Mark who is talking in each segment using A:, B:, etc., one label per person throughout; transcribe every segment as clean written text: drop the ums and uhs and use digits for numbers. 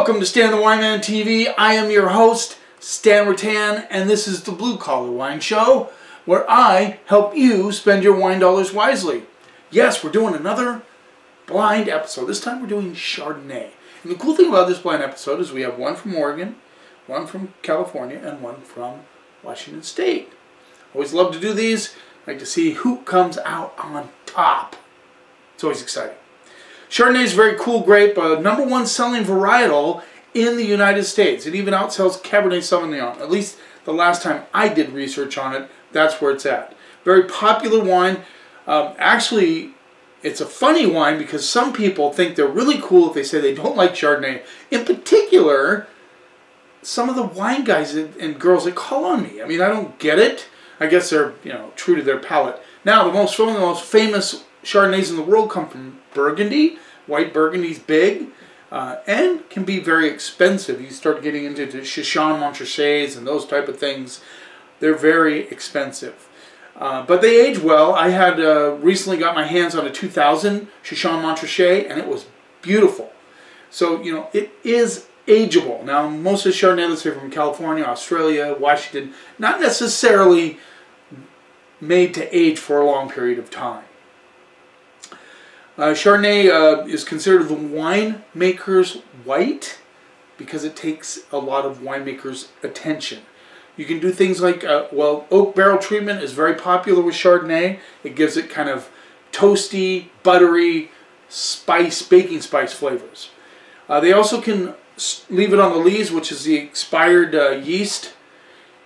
A: Welcome to Stan the Wine Man TV. I am your host, Stan Rattan, and this is the Blue Collar Wine Show, where I help you spend your wine dollars wisely. Yes, we're doing another blind episode. This time we're doing Chardonnay. And the cool thing about this blind episode is we have one from Oregon, one from California, and one from Washington State. Always love to do these. I like to see who comes out on top. It's always exciting. Chardonnay is a very cool grape, #1 selling varietal in the United States. It even outsells Cabernet Sauvignon. At least the last time I did research on it, that's where it's at. Very popular wine. Actually, it's a funny wine because some people think they're really cool if they say they don't like Chardonnay. In particular, some of the wine guys and girls that call on me. I mean, I don't get it. I guess they're, true to their palate. Now, some of the most famous Chardonnays in the world come from Burgundy. White Burgundy's big and can be very expensive. You start getting into the Chardonnay Montrachets and those type of things. They're very expensive. But they age well. I had recently got my hands on a 2000 Chardonnay Montrachet, and it was beautiful. So, it is ageable. Now, most of the Chardonnay, let's say from California, Australia, Washington, not necessarily made to age for a long period of time. Chardonnay is considered the winemaker's white because it takes a lot of winemakers' attention. You can do things like, oak barrel treatment is very popular with Chardonnay. It gives it kind of toasty, buttery, baking spice flavors. They also can leave it on the lees, which is the expired yeast,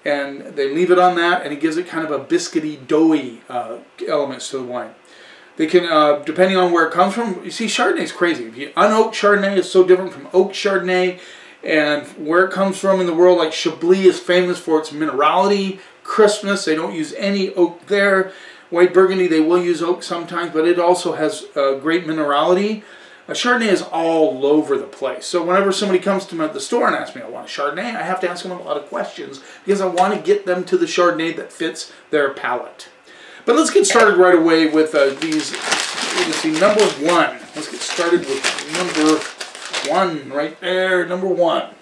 A: and they leave it on that, and it gives it kind of a biscuity, doughy elements to the wine. They can, depending on where it comes from, you see, Chardonnay is crazy. Unoaked Chardonnay is so different from oak Chardonnay, and where it comes from in the world, like Chablis is famous for its minerality, crispness. They don't use any oak there. White Burgundy, they will use oak sometimes, but it also has great minerality. Chardonnay is all over the place. So whenever somebody comes to me at the store and asks me, I want a Chardonnay, I have to ask them a lot of questions because I want to get them to the Chardonnay that fits their palate. But let's get started right away with these. Let's see, #1. Let's get started with #1 right there, #1.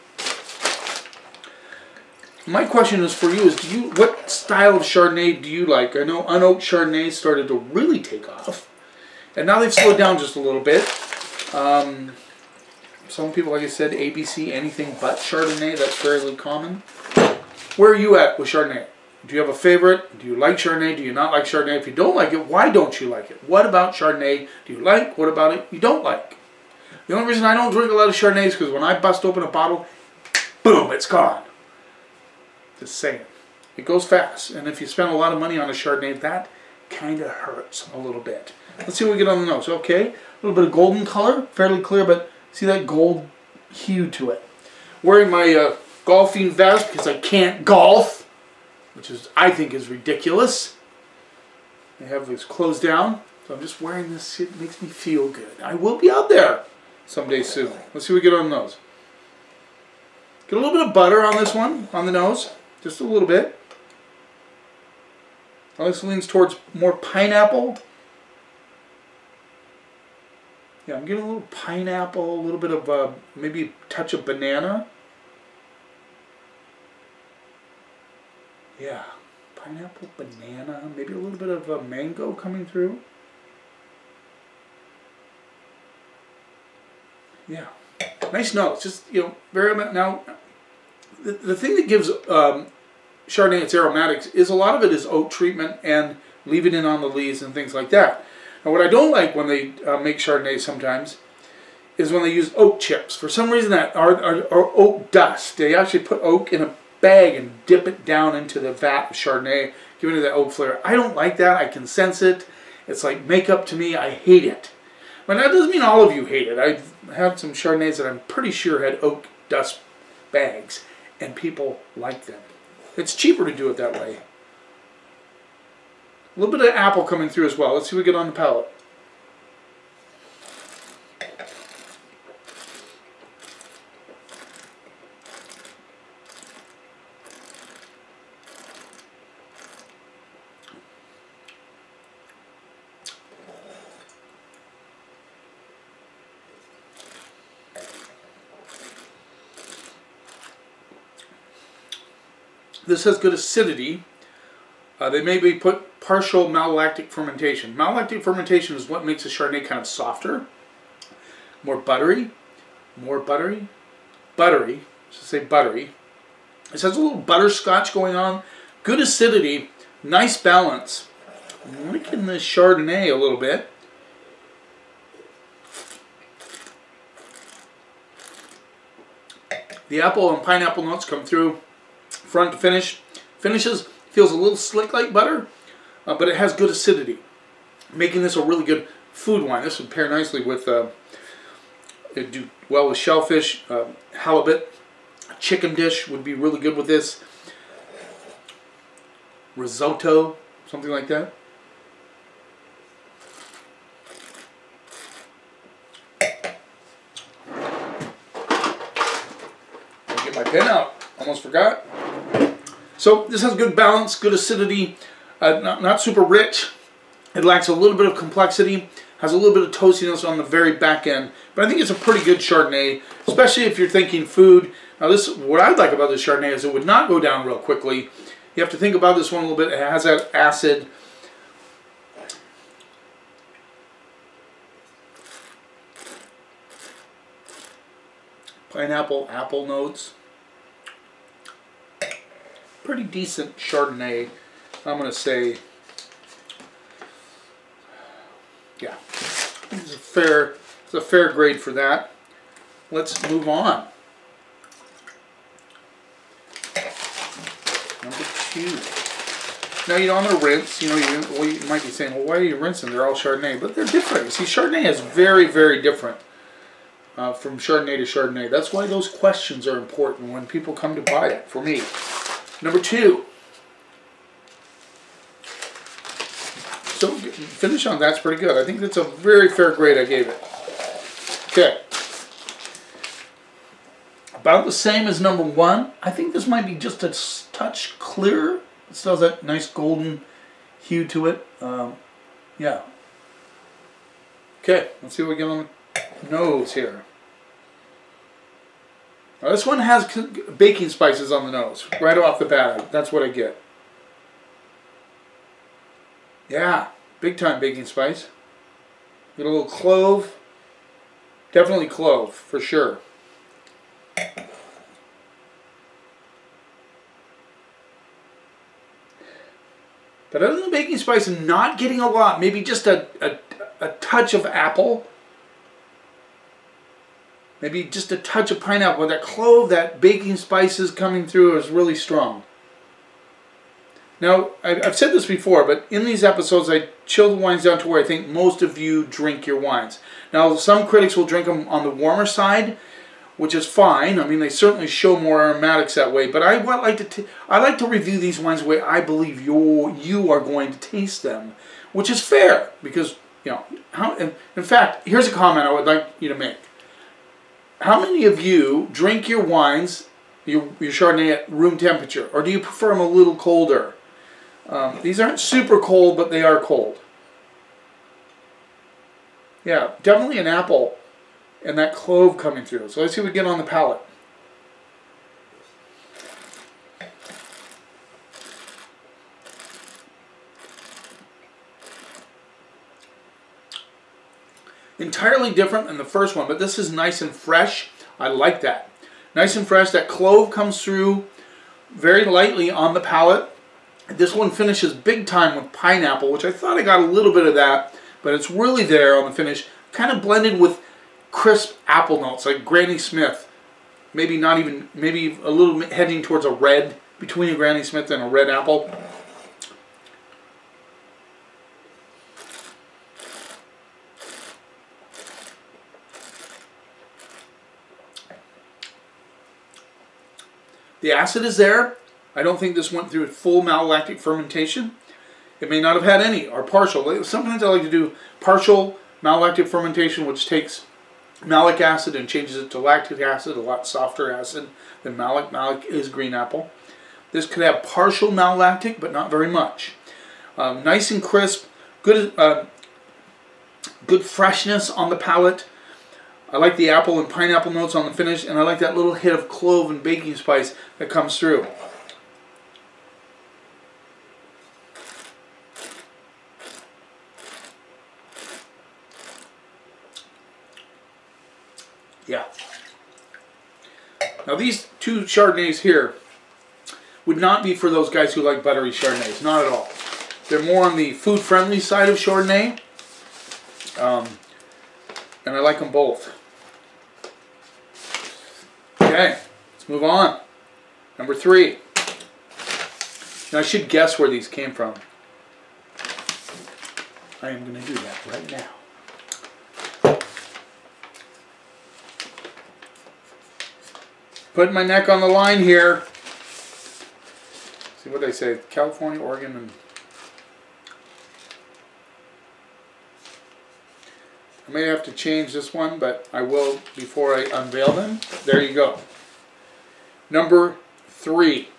A: My question is for you: what style of Chardonnay do you like? I know unoaked Chardonnay started to really take off, and now they've slowed down just a little bit. Some people, like I said, ABC, anything but Chardonnay. That's fairly common. Where are you at with Chardonnay? Do you have a favorite? Do you like Chardonnay? Do you not like Chardonnay? If you don't like it, why don't you like it? What about Chardonnay do you like? What about it you don't like? The only reason I don't drink a lot of Chardonnay is because when I bust open a bottle, boom, it's gone. Just saying. It goes fast. And if you spend a lot of money on a Chardonnay, that kind of hurts a little bit. Let's see what we get on the nose. Okay, a little bit of golden color, fairly clear, but see that gold hue to it. Wearing my golfing vest because I can't golf, which I think is ridiculous. They have this closed down, so I'm just wearing this. It makes me feel good. I will be out there someday soon. Let's see what we get on the nose. Get a little bit of butter on this one, on the nose, just a little bit. This leans towards more pineapple. Yeah, I'm getting a little pineapple, a little bit of maybe a touch of banana. Yeah, pineapple, banana, maybe a little bit of mango coming through. Yeah, nice nose. Just, very, now, the thing that gives Chardonnay its aromatics is a lot of it is oak treatment and leaving it on the lees and things like that. Now, what I don't like when they make Chardonnay sometimes is when they use oak chips. For some reason, that are oak dust. They actually put oak in a bag and dip it down into the vat of Chardonnay, giving it that oak flavor. I don't like that. I can sense it. It's like makeup to me. I hate it. But that doesn't mean all of you hate it. I've had some Chardonnays that I'm pretty sure had oak dust bags, and people like them. It's cheaper to do it that way. A little bit of apple coming through as well. Let's see what we get on the palate. This has good acidity. They maybe put partial malolactic fermentation. Malolactic fermentation is what makes a Chardonnay kind of softer, more buttery, buttery. Should say buttery. This has a little butterscotch going on, good acidity, nice balance. I'm liking this Chardonnay a little bit. The apple and pineapple notes come through front to finish. Feels a little slick like butter, but it has good acidity, making this a really good food wine. This would pair nicely with, it'd do well with shellfish, halibut, chicken dish would be really good with this. Risotto, something like that. I'll get my pen out, almost forgot. So this has good balance, good acidity, not super rich. It lacks a little bit of complexity, has a little bit of toastiness on the very back end. But I think it's a pretty good Chardonnay, especially if you're thinking food. Now this, what I like about this Chardonnay is it would not go down real quickly. You have to think about this one a little bit. It has that acid. Pineapple, apple notes. Pretty decent Chardonnay. I'm going to say, yeah, it's a fair grade for that. Let's move on. Number 2. Now you don't want to rinse. You might be saying, well, why are you rinsing? They're all Chardonnay, but they're different. You see, Chardonnay is very, very different from Chardonnay to Chardonnay. That's why those questions are important when people come to buy it. For me. Number 2. So finish on that's pretty good. I think that's a very fair grade I gave it. Okay. About the same as number 1. I think this might be just a touch clearer. It still has that nice golden hue to it. Yeah. Okay, let's see what we get on the nose here. Now this one has baking spices on the nose, right off the bat. That's what I get. Yeah, big time baking spice. Get a little clove. Definitely clove, for sure. But other than baking spice and not getting a lot, maybe just a touch of apple. Maybe just a touch of pineapple. That clove, that baking spices coming through is really strong. Now, I've said this before, but in these episodes I chill the wines down to where I think most of you drink your wines. Now, some critics will drink them on the warmer side, which is fine. I mean, they certainly show more aromatics that way. But I like to review these wines the way I believe you are going to taste them, which is fair because, you know, in fact, here's a comment I would like you to make. How many of you drink your wines, your Chardonnay at room temperature, or do you prefer them a little colder? These aren't super cold, but they are cold. Yeah, definitely an apple and that clove coming through. So let's see what we get on the palate. Entirely different than the first one, but this is nice and fresh. I like that. Nice and fresh. That clove comes through very lightly on the palate. This one finishes big time with pineapple, which I thought I got a little bit of that, but it's really there on the finish. Kind of blended with crisp apple notes, like Granny Smith. Maybe not even, maybe a little heading towards a red, between a Granny Smith and a red apple. The acid is there. I don't think this went through full malolactic fermentation. It may not have had any, or partial. Sometimes I like to do partial malolactic fermentation, which takes malic acid and changes it to lactic acid, a lot softer acid than malic. Malic is green apple. This could have partial malolactic, but not very much. Nice and crisp, good freshness on the palate. I like the apple and pineapple notes on the finish, and I like that little hit of clove and baking spice that comes through. Yeah. Now these two Chardonnays here would not be for those guys who like buttery Chardonnays. Not at all. They're more on the food-friendly side of Chardonnay. And I like them both. Okay, let's move on. Number 3. Now I should guess where these came from. I am going to do that right now. Putting my neck on the line here. See what they say. California, Oregon, and... I may have to change this one, but I will before I unveil them. There you go. Number 3.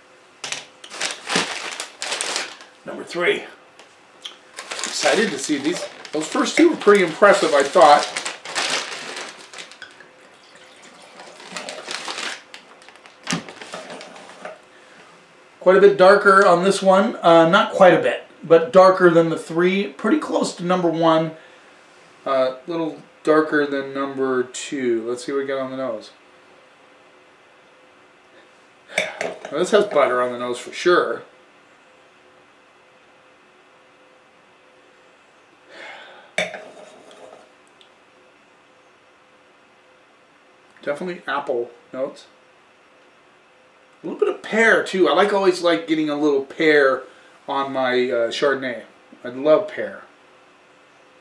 A: Number 3. Excited to see these. Those first two were pretty impressive, I thought. Quite a bit darker on this one. Not quite a bit, but darker than the 3. Pretty close to number 1. A little darker than number 2. Let's see what we got on the nose. Now this has butter on the nose for sure. Definitely apple notes. A little bit of pear too. I always like getting a little pear on my Chardonnay. I love pear.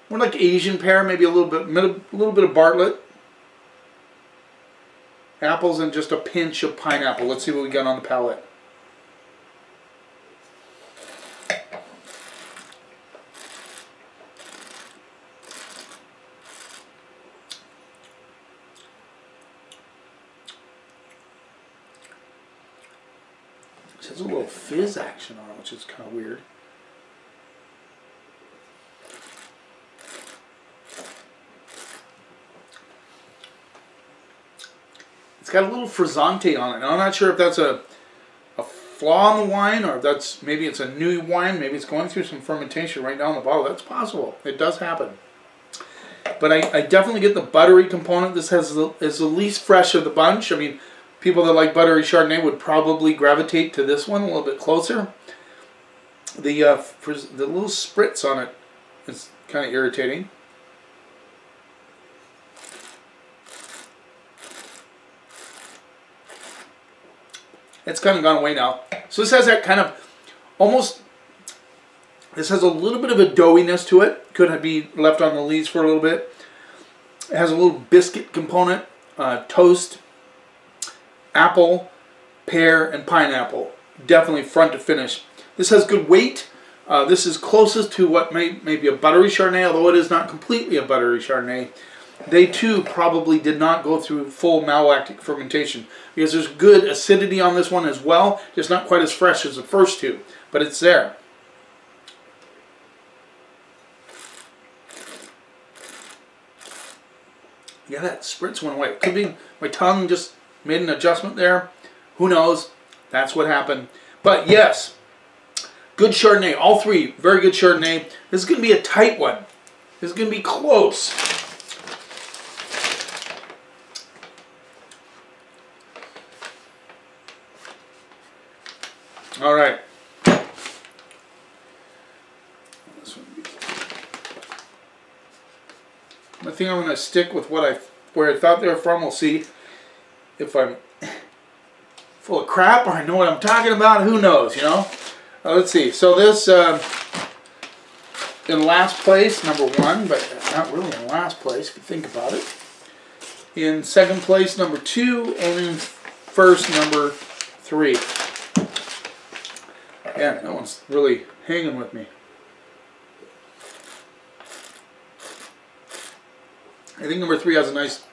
A: More like Asian pear, maybe a little bit of Bartlett. Apples and just a pinch of pineapple. Let's see what we got on the palate. This has a little fizz action on it, which is kind of weird. It's got a little frizzante on it. Now, I'm not sure if that's a flaw in the wine, or if maybe it's a new wine. Maybe it's going through some fermentation right now in the bottle. That's possible. It does happen. But I definitely get the buttery component. This is the least fresh of the bunch. I mean, people that like buttery Chardonnay would probably gravitate to this one a little bit closer. The little spritz on it is kind of irritating. It's kind of gone away now. So this has that kind of almost, this has a little bit of a doughiness to it. Could be left on the leaves for a little bit. It has a little biscuit component, toast, apple, pear, and pineapple. Definitely front to finish. This has good weight. This is closest to what may be a buttery Chardonnay, although it is not completely a buttery Chardonnay. They too probably did not go through full malolactic fermentation, because there's good acidity on this one as well, just not quite as fresh as the first two, but it's there. Yeah, that spritz went away. Could be my tongue just made an adjustment there. Who knows? That's what happened. But yes, good Chardonnay. All three, very good Chardonnay. This is going to be a tight one. This is going to be close. All right. I think I'm going to stick with where I thought they were from. We'll see if I'm full of crap or I know what I'm talking about. Who knows, you know? Let's see. So this in last place, number 1, but not really in last place if you think about it. In second place, number 2, and in first, number 3. Yeah, that one's really hanging with me. I think number 3 has a nice,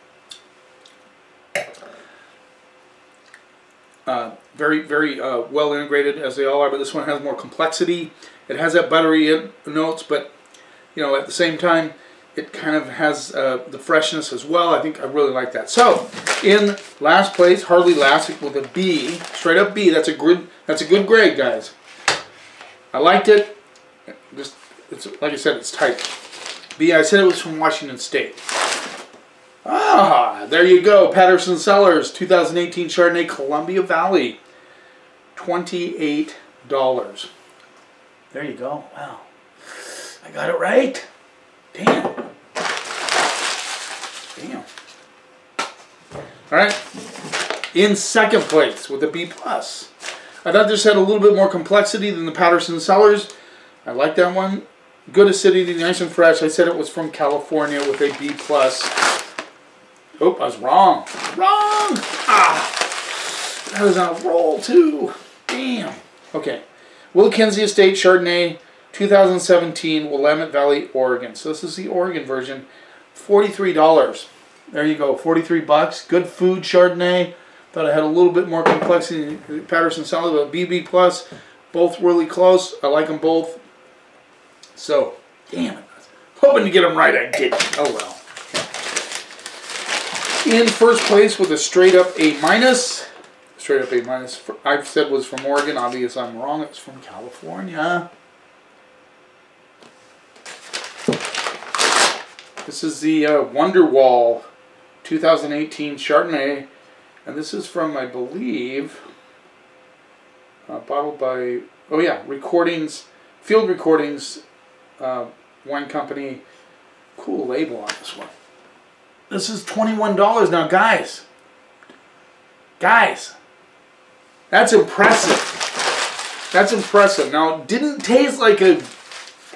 A: very well integrated, as they all are, but this one has more complexity. It has that buttery notes, but you know, at the same time, it kind of has the freshness as well. I think I really like that. So, in last place, hardly last, with a B, straight up B. That's a good grade, guys. I liked it. It's like I said, it's tight. B. I said it was from Washington State. Ah, there you go. Patterson Cellars 2018 Chardonnay Columbia Valley. $28. There you go. Wow. I got it right. Damn. Damn. Alright. In second place with a B+. I thought this had a little bit more complexity than the Patterson Cellars. I like that one. Good acidity, nice and fresh. I said it was from California with a B+. Oh, I was wrong. Wrong! Ah! That was on a roll, too. Damn. Okay. Wilkinson Estate Chardonnay 2017, Willamette Valley, Oregon. So this is the Oregon version. $43. There you go. 43 bucks. Good food Chardonnay. Thought I had a little bit more complexity than Patterson Cellars, but BB+. Both really close. I like them both. So, damn it. Hoping to get them right. I didn't. Oh well. In first place with a straight up A-. Straight up A-. I've said was from Oregon. Obviously I'm wrong. It's from California. This is the Wonderwall 2018 Chardonnay. And this is from, I believe, bottled by, oh yeah, Recordings, Field Recordings Wine Company. Cool label on this one. This is $21 now, guys. Guys, that's impressive. That's impressive. Now, it didn't taste like a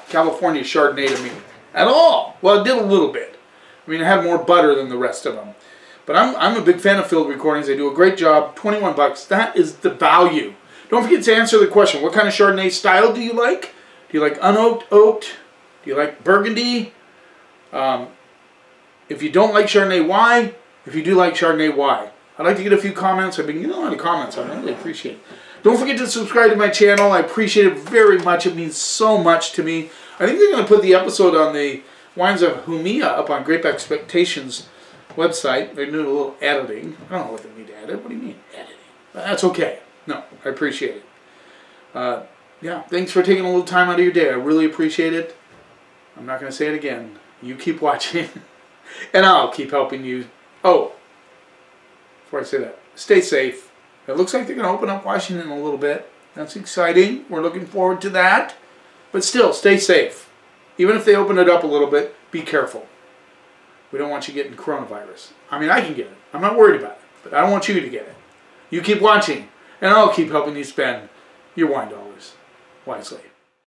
A: California Chardonnay to me at all. Well, it did a little bit. I mean, it had more butter than the rest of them. But I'm a big fan of Field Recordings. They do a great job. 21 bucks. That is the value. Don't forget to answer the question. What kind of Chardonnay style do you like? Do you like unoaked, oaked? Do you like Burgundy? If you don't like Chardonnay, why? If you do like Chardonnay, why? I'd like to get a few comments. I've been getting a lot of comments. I really appreciate it. Don't forget to subscribe to my channel. I appreciate it very much. It means so much to me. I think they're going to put the episode on the Wines of Jumilla up on Grape Expectations website. They're doing a little editing. I don't know what they need to edit. What do you mean, editing? But that's okay. No, I appreciate it. Yeah, thanks for taking a little time out of your day. I really appreciate it. I'm not going to say it again. You keep watching, and I'll keep helping you. Oh, before I say that, stay safe. It looks like they're going to open up Washington a little bit. That's exciting. We're looking forward to that. But still, stay safe. Even if they open it up a little bit, be careful. We don't want you getting coronavirus. I mean, I can get it. I'm not worried about it. But I don't want you to get it. You keep watching, and I'll keep helping you spend your wine dollars wisely.